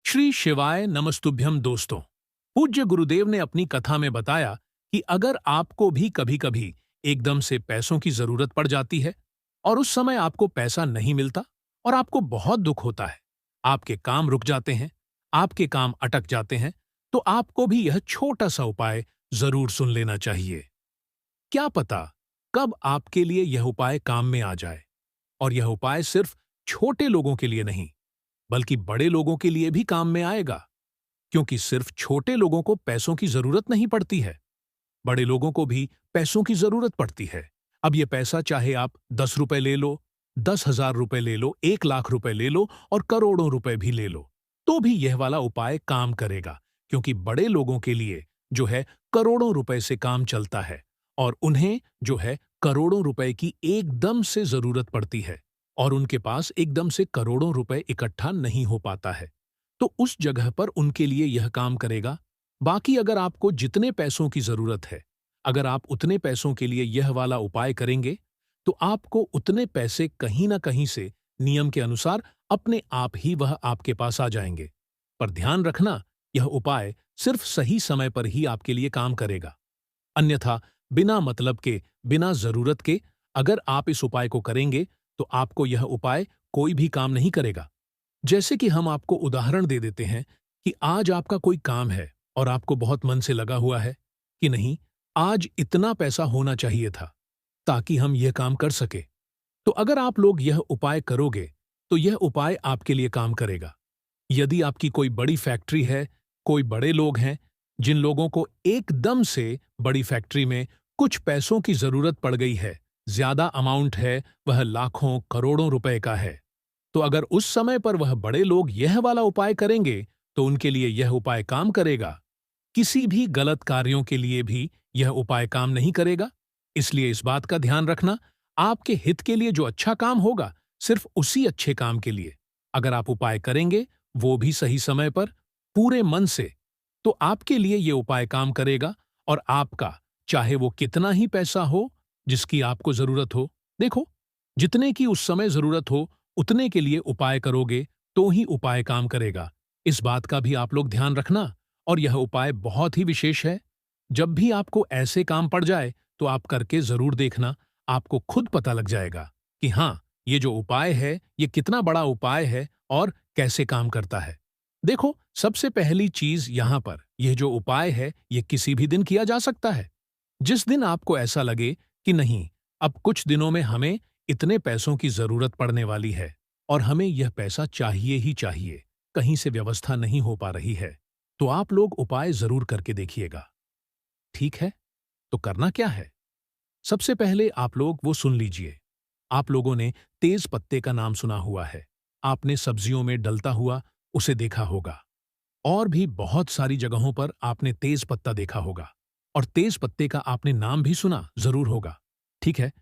श्री शिवाय नमस्तुभ्यम दोस्तों। पूज्य गुरुदेव ने अपनी कथा में बताया कि अगर आपको भी कभी-कभी एकदम से पैसों की जरूरत पड़ जाती है और उस समय आपको पैसा नहीं मिलता और आपको बहुत दुख होता है, आपके काम रुक जाते हैं, आपके काम अटक जाते हैं, तो आपको भी यह छोटा सा उपाय जरूर सुन लेना चाहिए। क्या पता कब आपके लिए यह उपाय काम में आ जाए। और यह उपाय सिर्फ छोटे लोगों के लिए नहीं, बल्कि बड़े लोगों के लिए भी काम में आएगा। क्योंकि सिर्फ छोटे लोगों को पैसों की जरूरत नहीं पड़ती है, बड़े लोगों को भी पैसों की जरूरत पड़ती है। अब ये पैसा चाहे आप 10 रुपए ले लो, 10,000 रुपए ले लो, 1 लाख रुपए ले लो और करोड़ों रुपए भी ले लो, तो भी यह वाला उपाय काम करेगा। क्योंकि बड़े लोगों के लिए जो है करोड़ों रुपए से काम चलता है और उन्हें जो है करोड़ों रुपए की एकदम से जरूरत पड़ती है और उनके पास एकदम से करोड़ों रुपए इकट्ठा नहीं हो पाता है। तो उस जगह पर उनके लिए यह काम करेगा। बाकी अगर आपको जितने पैसों की जरूरत है, अगर आप उतने पैसों के लिए यह वाला उपाय करेंगे, तो आपको उतने पैसे कहीं ना कहीं से नियम के अनुसार अपने आप ही वह आपके पास आ जाएंगे। पर ध्यान रखना, यह उपाय सिर्फ सही समय पर ही आपके लिए काम करेगा। अन्यथा बिना मतलब के, बिना जरूरत के अगर आप इस उपाय को करेंगे, तो आपको यह उपाय कोई भी काम नहीं करेगा। जैसे कि हम आपको उदाहरण दे देते हैं कि आज आपका कोई काम है और आपको बहुत मन से लगा हुआ है कि नहीं, आज इतना पैसा होना चाहिए था ताकि हम यह काम कर सके। तो अगर आप लोग यह उपाय करोगे, तो यह उपाय आपके लिए काम करेगा। यदि आपकी कोई बड़ी फैक्ट्री है, कोई बड़े लोग हैं जिन लोगों को एकदम से बड़ी फैक्ट्री में कुछ पैसों की जरूरत पड़ गई है, ज्यादा अमाउंट है, वह लाखों करोड़ों रुपए का है, तो अगर उस समय पर वह बड़े लोग यह वाला उपाय करेंगे, तो उनके लिए यह उपाय काम करेगा। किसी भी गलत कार्यों के लिए भी यह उपाय काम नहीं करेगा। इसलिए इस बात का ध्यान रखना, आपके हित के लिए जो अच्छा काम होगा, सिर्फ उसी अच्छे काम के लिए अगर आप उपाय करेंगे, वो भी सही समय पर, पूरे मन से, तो आपके लिए ये उपाय काम करेगा। और आपका चाहे वो कितना ही पैसा हो जिसकी आपको जरूरत हो, देखो, जितने की उस समय जरूरत हो उतने के लिए उपाय करोगे तो ही उपाय काम करेगा। इस बात का भी आप लोग ध्यान रखना। और यह उपाय बहुत ही विशेष है। जब भी आपको ऐसे काम पड़ जाए, तो आप करके जरूर देखना, आपको खुद पता लग जाएगा कि हाँ, ये जो उपाय है ये कितना बड़ा उपाय है और कैसे काम करता है। देखो, सबसे पहली चीज यहां पर, यह जो उपाय है ये किसी भी दिन किया जा सकता है। जिस दिन आपको ऐसा लगे कि नहीं, अब कुछ दिनों में हमें इतने पैसों की जरूरत पड़ने वाली है और हमें यह पैसा चाहिए ही चाहिए, कहीं से व्यवस्था नहीं हो पा रही है, तो आप लोग उपाय जरूर करके देखिएगा। ठीक है? तो करना क्या है? सबसे पहले आप लोग वो सुन लीजिए। आप लोगों ने तेज पत्ते का नाम सुना हुआ है। आपने सब्जियों में डलता हुआ उसे देखा होगा। और भी बहुत सारी जगहों पर आपने तेज पत्ता देखा होगा और तेज पत्ते का आपने नाम भी सुना जरूर होगा। ठीक है?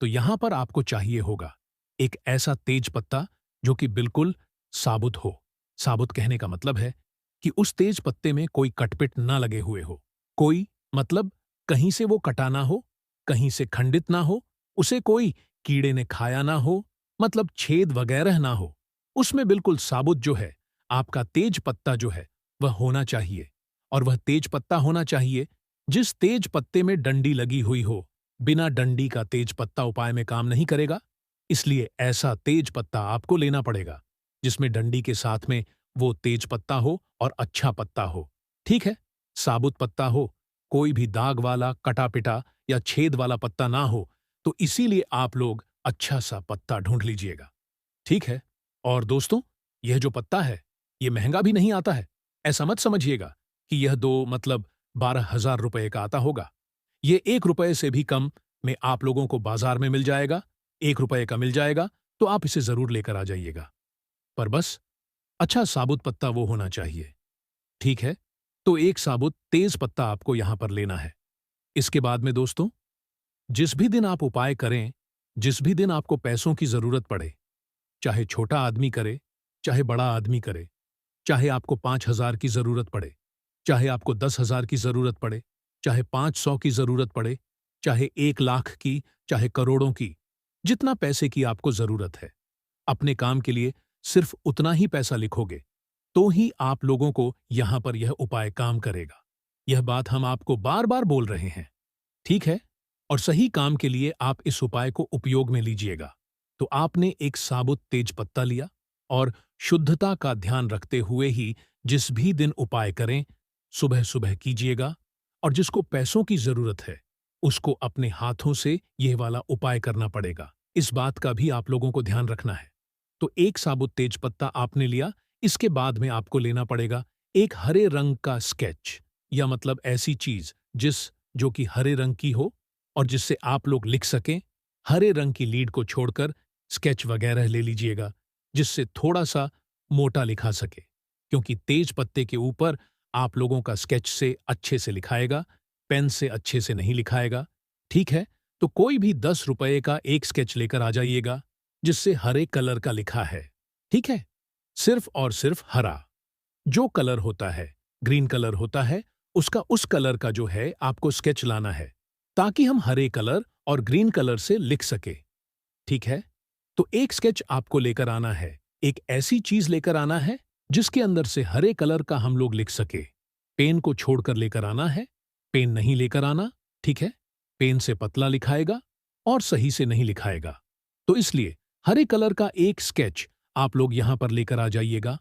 तो यहां पर आपको चाहिए होगा एक ऐसा तेज पत्ता जो कि बिल्कुल साबुत हो। साबुत कहने का मतलब है कि उस तेज पत्ते में कोई कटपिट ना लगे हुए हो। कोई मतलब कहीं से वो कटा ना हो, कहीं से खंडित ना हो, उसे कोई कीड़े ने खाया ना हो, मतलब छेद वगैरह ना हो। उसमें बिल्कुल साबुत जो है आपका तेज पत्ता जो है वह होना चाहिए। और वह तेज पत्ता होना चाहिए जिस तेज पत्ते में डंडी लगी हुई हो। बिना डंडी का तेज पत्ता उपाय में काम नहीं करेगा। इसलिए ऐसा तेज पत्ता आपको लेना पड़ेगा जिसमें डंडी के साथ में वो तेज पत्ता हो और अच्छा पत्ता हो। ठीक है? साबुत पत्ता हो, कोई भी दाग वाला, कटा पिटा या छेद वाला पत्ता ना हो। तो इसीलिए आप लोग अच्छा सा पत्ता ढूंढ लीजिएगा। ठीक है? और दोस्तों, यह जो पत्ता है ये महंगा भी नहीं आता है। ऐसा मत समझिएगा कि यह 12,000 का आता होगा। ये 1 रुपए से भी कम में आप लोगों को बाजार में मिल जाएगा। 1 रुपए का मिल जाएगा, तो आप इसे जरूर लेकर आ जाइएगा। पर बस अच्छा साबुत पत्ता वो होना चाहिए। ठीक है? तो एक साबुत तेज पत्ता आपको यहां पर लेना है। इसके बाद में दोस्तों, जिस भी दिन आप उपाय करें, जिस भी दिन आपको पैसों की जरूरत पड़े, चाहे छोटा आदमी करे, चाहे बड़ा आदमी करे, चाहे आपको 5,000 की जरूरत पड़े, चाहे आपको 10,000 की जरूरत पड़े, चाहे 500 की जरूरत पड़े, चाहे 1 लाख की, चाहे करोड़ों की, जितना पैसे की आपको जरूरत है, अपने काम के लिए सिर्फ उतना ही पैसा लिखोगे। तो ही आप लोगों को यहां पर यह उपाय काम करेगा। यह बात हम आपको बार बार बोल रहे हैं, ठीक है? और सही काम के लिए आप इस उपाय को उपयोग में लीजिएगा। तो आपने एक साबुत तेज पत्ता लिया और शुद्धता का ध्यान रखते हुए ही जिस भी दिन उपाय करें, सुबह सुबह कीजिएगा। और जिसको पैसों की जरूरत है, उसको अपने हाथों से यह वाला उपाय करना पड़ेगा। इस बात का भी आप लोगों को ध्यान रखना है। तो एक साबुत तेज पत्ता आपने लिया, इसके बाद में आपको लेना पड़ेगा एक हरे रंग का स्केच, या मतलब ऐसी चीज जो कि हरे रंग की हो और जिससे आप लोग लिख सकें। हरे रंग की लीड को छोड़कर स्केच वगैरह ले लीजिएगा, जिससे थोड़ा सा मोटा लिखा सके, क्योंकि तेज पत्ते के ऊपर आप लोगों का स्केच से अच्छे से लिखाएगा, पेन से अच्छे से नहीं लिखाएगा। ठीक है? तो कोई भी 10 रुपए का एक स्केच लेकर आ जाइएगा, जिससे हरे कलर का लिखा है। ठीक है? सिर्फ और सिर्फ हरा। जो कलर होता है, ग्रीन कलर होता है, उसका उस कलर का जो है आपको स्केच लाना है, ताकि हम हरे कलर और ग्रीन कलर से लिख सके। ठीक है? तो एक स्केच आपको लेकर आना है। एक ऐसी चीज लेकर आना है जिसके अंदर से हरे कलर का हम लोग लिख सके। पेन को छोड़कर लेकर आना है। पेन नहीं लेकर आना, ठीक है? पेन से पतला लिखाएगा और सही से नहीं लिखाएगा। तो इसलिए हरे कलर का एक स्केच आप लोग यहां पर लेकर आ जाइएगा।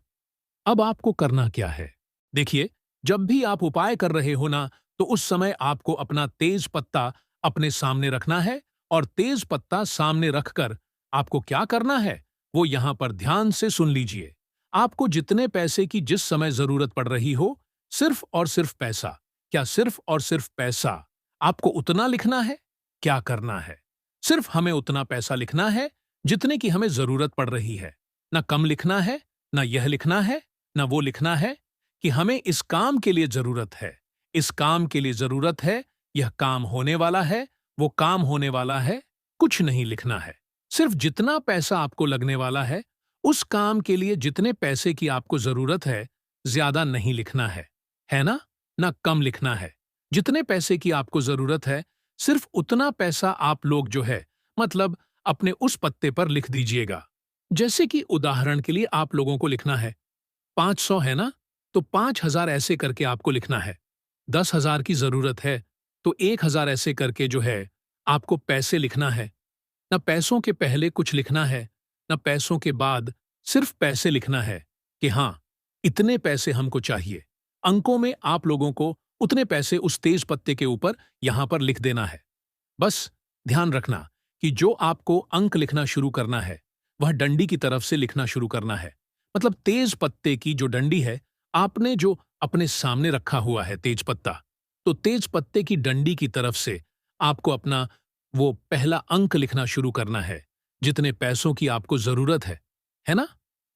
अब आपको करना क्या है? देखिए, जब भी आप उपाय कर रहे हो ना, तो उस समय आपको अपना तेज पत्ता अपने सामने रखना है, और तेज पत्ता सामने रखकर आपको क्या करना है, वो यहां पर ध्यान से सुन लीजिए। आपको जितने पैसे की जिस समय जरूरत पड़ रही हो, सिर्फ और सिर्फ पैसा, क्या सिर्फ और सिर्फ पैसा, आपको उतना लिखना है। क्या करना है? सिर्फ हमें उतना पैसा लिखना है जितने की हमें जरूरत पड़ रही है। ना कम लिखना है, ना यह लिखना है, ना वो लिखना है कि हमें इस काम के लिए जरूरत है, इस काम के लिए जरूरत है, यह काम होने वाला है, वो काम होने वाला है। कुछ नहीं लिखना है। सिर्फ जितना पैसा आपको लगने वाला है, उस काम के लिए जितने पैसे की आपको जरूरत है, ज्यादा नहीं लिखना है ना? ना कम लिखना है। जितने पैसे की आपको जरूरत है, सिर्फ उतना पैसा आप लोग जो है, मतलब अपने उस पत्ते पर लिख दीजिएगा। जैसे कि उदाहरण के लिए आप लोगों को लिखना है 500, है ना? तो 5000 ऐसे करके आपको लिखना है। 10,000 की जरूरत है, तो 1000 ऐसे करके जो है आपको पैसे लिखना है। ना पैसों के पहले कुछ लिखना है, ना पैसों के बाद, सिर्फ पैसे लिखना है कि हाँ, इतने पैसे हमको चाहिए। अंकों में आप लोगों को उतने पैसे उस तेज पत्ते के ऊपर यहां पर लिख देना है। बस ध्यान रखना कि जो आपको अंक लिखना शुरू करना है, वह डंडी की तरफ से लिखना शुरू करना है। मतलब तेज पत्ते की जो डंडी है, आपने जो अपने सामने रखा हुआ है तेज पत्ता, तो तेज पत्ते की डंडी की तरफ से आपको अपना वो पहला अंक लिखना शुरू करना है, जितने पैसों की आपको जरूरत है ना?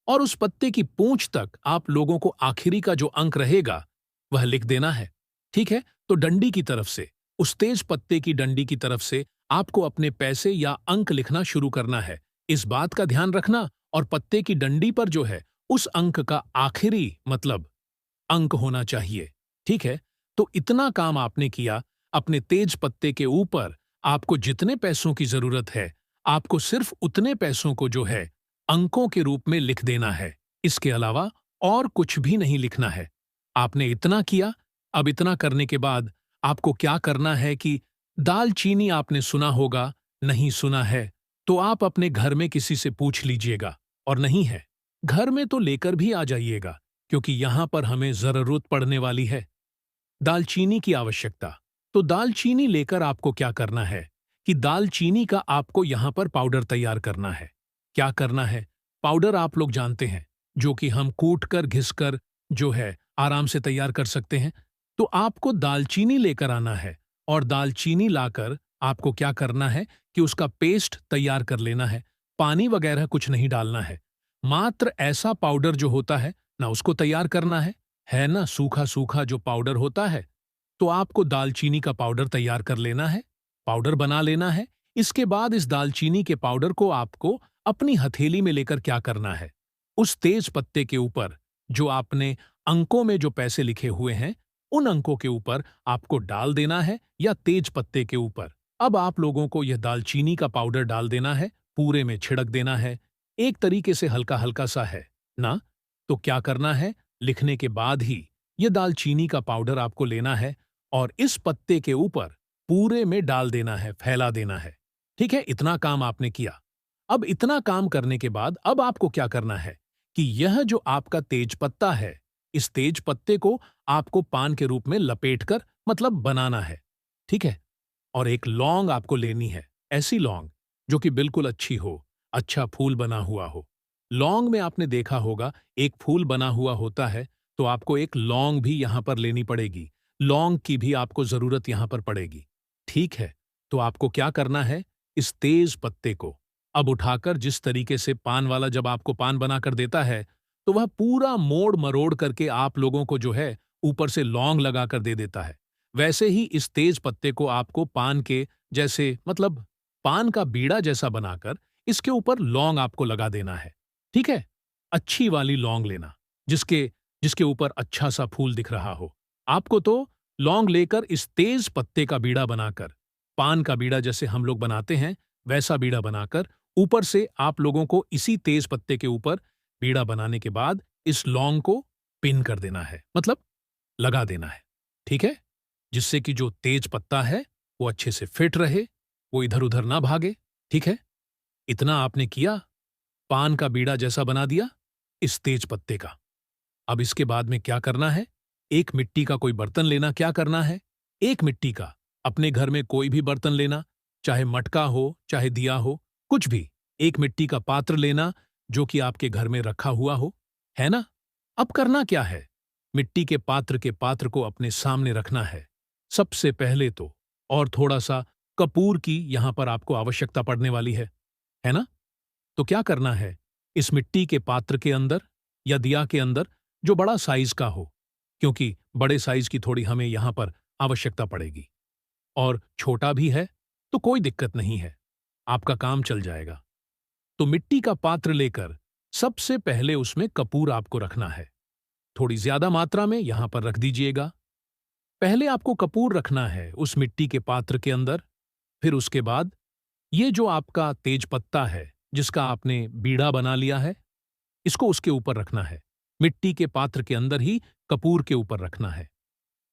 और उस पत्ते की पूंछ तक आप लोगों को आखिरी का जो अंक रहेगा, वह लिख देना है। ठीक है? तो डंडी की तरफ से, उस तेज पत्ते की डंडी की तरफ से आपको अपने पैसे या अंक लिखना शुरू करना है। इस बात का ध्यान रखना, और पत्ते की डंडी पर जो है, उस अंक का आखिरी मतलब अंक होना चाहिए। ठीक है? तो इतना काम आपने किया। अपने तेज पत्ते के ऊपर आपको जितने पैसों की जरूरत है, आपको सिर्फ उतने पैसों को जो है अंकों के रूप में लिख देना है। इसके अलावा और कुछ भी नहीं लिखना है। आपने इतना किया। अब इतना करने के बाद आपको क्या करना है कि दालचीनी आपने सुना होगा, नहीं सुना है तो आप अपने घर में किसी से पूछ लीजिएगा, और नहीं है घर में तो लेकर भी आ जाइएगा, क्योंकि यहां पर हमें जरूरत पड़ने वाली है दालचीनी की आवश्यकता। तो दालचीनी लेकर आपको क्या करना है कि दालचीनी का आपको यहां पर पाउडर तैयार करना है। क्या करना है? पाउडर आप लोग जानते हैं, जो कि हम कूट कर घिस कर जो है आराम से तैयार कर सकते हैं। तो आपको दालचीनी लेकर आना है, और दालचीनी लाकर आपको क्या करना है कि उसका पेस्ट तैयार कर लेना है। पानी वगैरह कुछ नहीं डालना है। मात्र ऐसा पाउडर जो होता है ना, उसको तैयार करना है ना? सूखा सूखा जो पाउडर होता है, तो आपको दालचीनी का पाउडर तैयार कर लेना है, पाउडर बना लेना है। इसके बाद इस दालचीनी के पाउडर को आपको अपनी हथेली में लेकर क्या करना है, उस तेज पत्ते के ऊपर जो आपने अंकों में जो पैसे लिखे हुए हैं, उन अंकों के ऊपर आपको डाल देना है, या तेज पत्ते के ऊपर। अब आप लोगों को यह दालचीनी का पाउडर डाल देना है, पूरे में छिड़क देना है, एक तरीके से हल्का हल्का सा है ना? तो क्या करना है? लिखने के बाद ही ये दालचीनी का पाउडर आपको लेना है और इस पत्ते के ऊपर पूरे में डाल देना है, फैला देना है। ठीक है, इतना काम आपने किया। अब इतना काम करने के बाद अब आपको क्या करना है कि यह जो आपका तेज पत्ता है, इस तेज पत्ते को आपको पान के रूप में लपेटकर मतलब बनाना है। ठीक है, और एक लौंग आपको लेनी है, ऐसी लौंग जो कि बिल्कुल अच्छी हो, अच्छा फूल बना हुआ हो। लौंग में आपने देखा होगा एक फूल बना हुआ होता है, तो आपको एक लौंग भी यहां पर लेनी पड़ेगी। लौंग की भी आपको जरूरत यहां पर पड़ेगी। ठीक है, तो आपको क्या करना है, इस तेज पत्ते को अब उठाकर जिस तरीके से पान वाला जब आपको पान बनाकर देता है, तो वह पूरा मोड़ मरोड़ करके आप लोगों को जो है ऊपर से लौंग लगाकर दे देता है। वैसे ही इस तेज पत्ते को आपको पान के जैसे मतलब पान का बीड़ा जैसा बनाकर इसके ऊपर लौंग आपको लगा देना है। ठीक है, अच्छी वाली लौंग लेना जिसके जिसके ऊपर अच्छा सा फूल दिख रहा हो। आपको तो लौंग लेकर इस तेज पत्ते का बीड़ा बनाकर, पान का बीड़ा जैसे हम लोग बनाते हैं वैसा बीड़ा बनाकर ऊपर से आप लोगों को इसी तेज पत्ते के ऊपर बीड़ा बनाने के बाद इस लौंग को पिन कर देना है, मतलब लगा देना है। ठीक है, जिससे कि जो तेज पत्ता है वो अच्छे से फिट रहे, वो इधर उधर ना भागे। ठीक है, इतना आपने किया, पान का बीड़ा जैसा बना दिया इस तेज पत्ते का। अब इसके बाद में क्या करना है, एक मिट्टी का कोई बर्तन लेना। क्या करना है, एक मिट्टी का अपने घर में कोई भी बर्तन लेना, चाहे मटका हो चाहे दिया हो, कुछ भी। एक मिट्टी का पात्र लेना जो कि आपके घर में रखा हुआ हो, है ना। अब करना क्या है, मिट्टी के पात्र को अपने सामने रखना है सबसे पहले तो, और थोड़ा सा कपूर की यहां पर आपको आवश्यकता पड़ने वाली है ना। तो क्या करना है, इस मिट्टी के पात्र के अंदर या दिया के अंदर जो बड़ा साइज का हो, क्योंकि बड़े साइज की थोड़ी हमें यहां पर आवश्यकता पड़ेगी, और छोटा भी है तो कोई दिक्कत नहीं है, आपका काम चल जाएगा। तो मिट्टी का पात्र लेकर सबसे पहले उसमें कपूर आपको रखना है। थोड़ी ज्यादा मात्रा में यहां पर रख दीजिएगा। पहले आपको कपूर रखना है उस मिट्टी के पात्र के अंदर। फिर उसके बाद ये जो आपका तेज पत्ता है जिसका आपने बीड़ा बना लिया है, इसको उसके ऊपर रखना है। मिट्टी के पात्र के अंदर ही कपूर के ऊपर रखना है।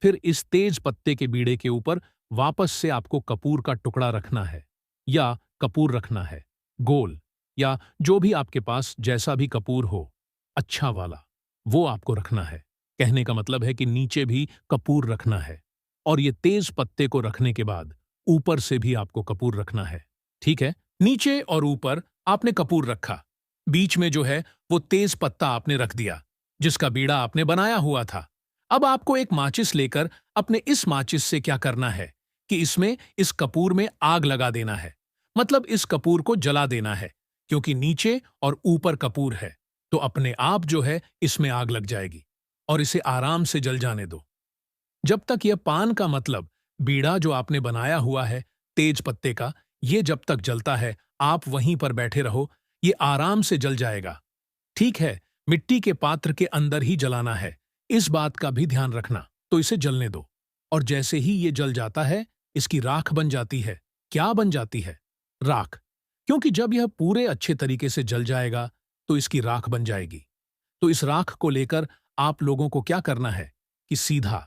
फिर इस तेज पत्ते के बीड़े के ऊपर वापस से आपको कपूर का टुकड़ा रखना है, या कपूर रखना है गोल, या जो भी आपके पास जैसा भी कपूर हो अच्छा वाला, वो आपको रखना है। कहने का मतलब है कि नीचे भी कपूर रखना है, और ये तेज पत्ते को रखने के बाद ऊपर से भी आपको कपूर रखना है। ठीक है, नीचे और ऊपर आपने कपूर रखा, बीच में जो है वो तेज पत्ता आपने रख दिया जिसका बीड़ा आपने बनाया हुआ था। अब आपको एक माचिस लेकर अपने इस माचिस से क्या करना है कि इसमें इस कपूर में आग लगा देना है, मतलब इस कपूर को जला देना है, क्योंकि नीचे और ऊपर कपूर है तो अपने आप जो है इसमें आग लग जाएगी, और इसे आराम से जल जाने दो जब तक यह पान का मतलब बीड़ा जो आपने बनाया हुआ है तेज पत्ते का, ये जब तक जलता है आप वहीं पर बैठे रहो, ये आराम से जल जाएगा। ठीक है, मिट्टी के पात्र के अंदर ही जलाना है, इस बात का भी ध्यान रखना। तो इसे जलने दो, और जैसे ही ये जल जाता है इसकी राख बन जाती है। क्या बन जाती है, राख, क्योंकि जब यह पूरे अच्छे तरीके से जल जाएगा तो इसकी राख बन जाएगी। तो इस राख को लेकर आप लोगों को क्या करना है कि सीधा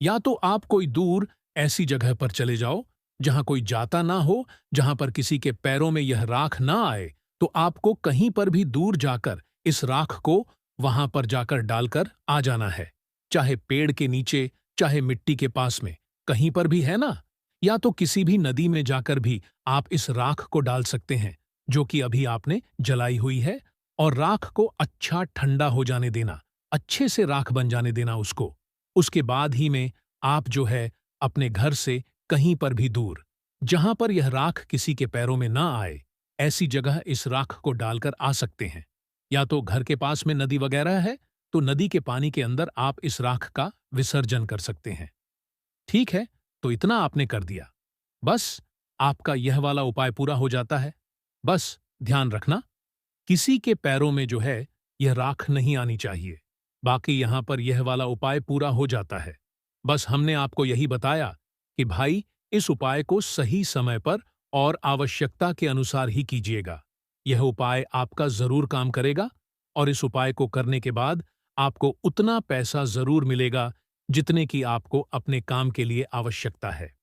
या तो आप कोई दूर ऐसी जगह पर चले जाओ जहां कोई जाता ना हो, जहां पर किसी के पैरों में यह राख ना आए, तो आपको कहीं पर भी दूर जाकर इस राख को वहां पर जाकर डालकर आ जाना है, चाहे पेड़ के नीचे चाहे मिट्टी के पास में, कहीं पर भी, है ना। या तो किसी भी नदी में जाकर भी आप इस राख को डाल सकते हैं जो कि अभी आपने जलाई हुई है, और राख को अच्छा ठंडा हो जाने देना, अच्छे से राख बन जाने देना उसको। उसके बाद ही में आप जो है अपने घर से कहीं पर भी दूर, जहां पर यह राख किसी के पैरों में ना आए, ऐसी जगह इस राख को डालकर आ सकते हैं। या तो घर के पास में नदी वगैरह है तो नदी के पानी के अंदर आप इस राख का विसर्जन कर सकते हैं। ठीक है, तो इतना आपने कर दिया, बस आपका यह वाला उपाय पूरा हो जाता है। बस ध्यान रखना, किसी के पैरों में जो है यह राख नहीं आनी चाहिए। बाकी यहां पर यह वाला उपाय पूरा हो जाता है। बस हमने आपको यही बताया कि भाई इस उपाय को सही समय पर और आवश्यकता के अनुसार ही कीजिएगा। यह उपाय आपका जरूर काम करेगा, और इस उपाय को करने के बाद आपको उतना पैसा जरूर मिलेगा जितने की आपको अपने काम के लिए आवश्यकता है।